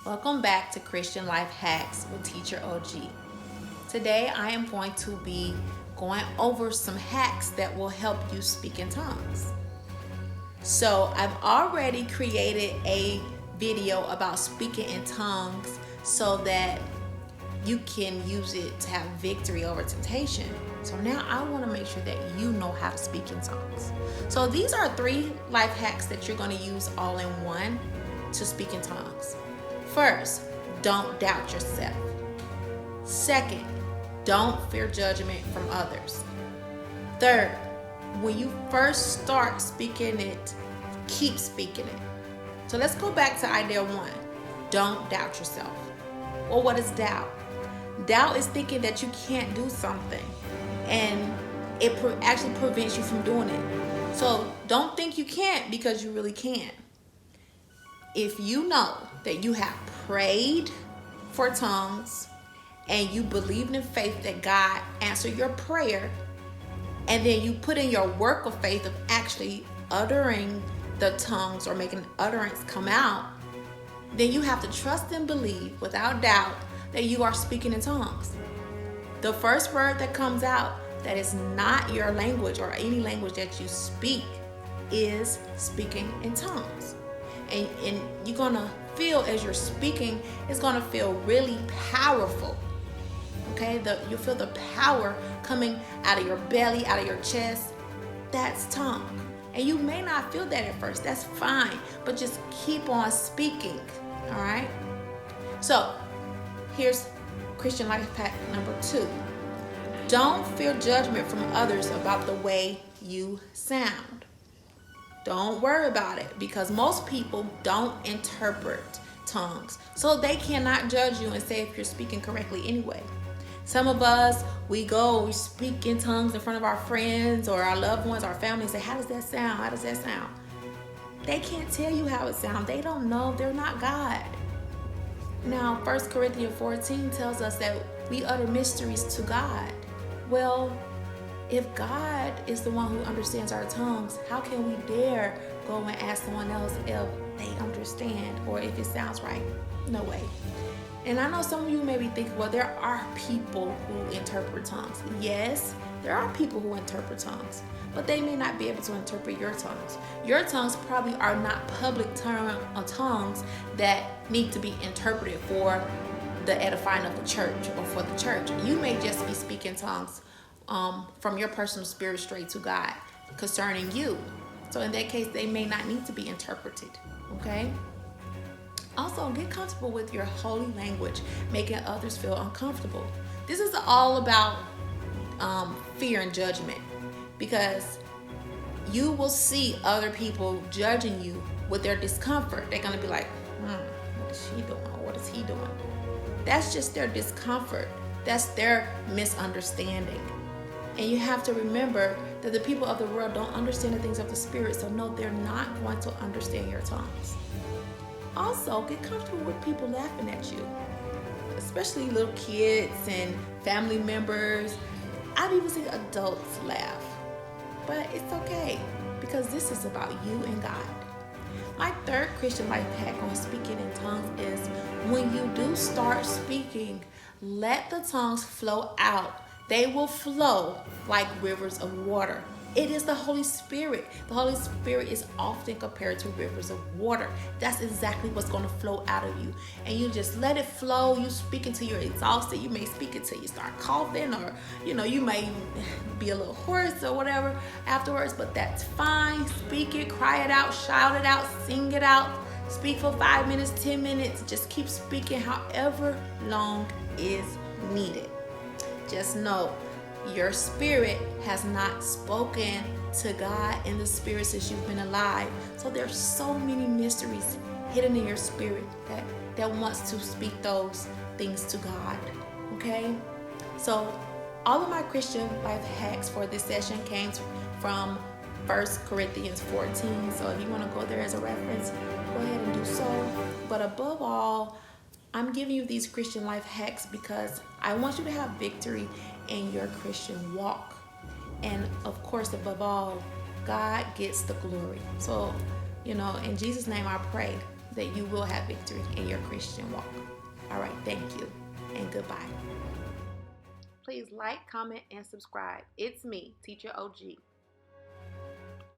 Welcome back to Christian Life Hacks with Teacher OG. Today I am going to be going over some hacks that will help you speak in tongues. So I've already created a video about speaking in tongues so that you can use it to have victory over temptation. So now I want to make sure that you know how to speak in tongues. So these are 3 life hacks that you're going to use all in one to speak in tongues. First, don't doubt yourself. Second, don't fear judgment from others. Third, when you first start speaking it, keep speaking it. So let's go back to idea 1. Don't doubt yourself. Well, what is doubt? Doubt is thinking that you can't do something, and it actually prevents you from doing it. So don't think you can't, because you really can. If you know that you have prayed for tongues and you believed in faith that God answered your prayer, and then you put in your work of faith of actually uttering the tongues or making utterance come out, then you have to trust and believe without doubt that you are speaking in tongues. The first word that comes out that is not your language or any language that you speak is speaking in tongues. And you're going to feel, as you're speaking, it's going to feel really powerful. Okay? You'll feel the power coming out of your belly, out of your chest. That's tongue. And you may not feel that at first. That's fine. But just keep on speaking. All right? So, here's Christian Life Hack number 2. Don't fear judgment from others about the way you sound. Don't worry about it, because most people don't interpret tongues, so they cannot judge you and say if you're speaking correctly anyway. Some of us, we speak in tongues in front of our friends or our loved ones, our family, and say, how does that sound? How does that sound? They can't tell you how it sounds. They don't know. They're not God. Now, 1 Corinthians 14 tells us that we utter mysteries to God. Well, if God is the one who understands our tongues, how can we dare go and ask someone else if they understand or if it sounds right? No way. And I know some of you may be thinking, well, there are people who interpret tongues. Yes, there are people who interpret tongues, but they may not be able to interpret your tongues. Your tongues probably are not public tongues that need to be interpreted for the edifying of the church or for the church. You may just be speaking tongues from your personal spirit straight to God concerning you. So in that case, they may not need to be interpreted. Okay? Also, get comfortable with your holy language, making others feel uncomfortable. This is all about fear and judgment, because you will see other people judging you with their discomfort. They're going to be like, what is she doing? What is he doing? That's just their discomfort. That's their misunderstanding. And you have to remember that the people of the world don't understand the things of the Spirit, so no, they're not going to understand your tongues. Also, get comfortable with people laughing at you, especially little kids and family members. I've even seen adults laugh, but it's okay, because this is about you and God. My 3rd Christian life hack on speaking in tongues is, when you do start speaking, let the tongues flow out. They will flow like rivers of water. It is the Holy Spirit. The Holy Spirit is often compared to rivers of water. That's exactly what's going to flow out of you. And you just let it flow. You speak until you're exhausted. You may speak until you start coughing, or you may be a little hoarse or whatever afterwards, but that's fine. Speak it, cry it out, shout it out, sing it out. Speak for 5 minutes, 10 minutes. Just keep speaking however long is needed. Just know, your spirit has not spoken to God in the spirit since you've been alive. So there's so many mysteries hidden in your spirit that wants to speak those things to God. Okay? So all of my Christian life hacks for this session came from 1 Corinthians 14. So if you want to go there as a reference, go ahead and do so. But above all, I'm giving you these Christian life hacks because I want you to have victory in your Christian walk. And of course, above all, God gets the glory. So, in Jesus' name I pray that you will have victory in your Christian walk. All right, thank you and goodbye. Please like, comment, and subscribe. It's me, Teacher OG.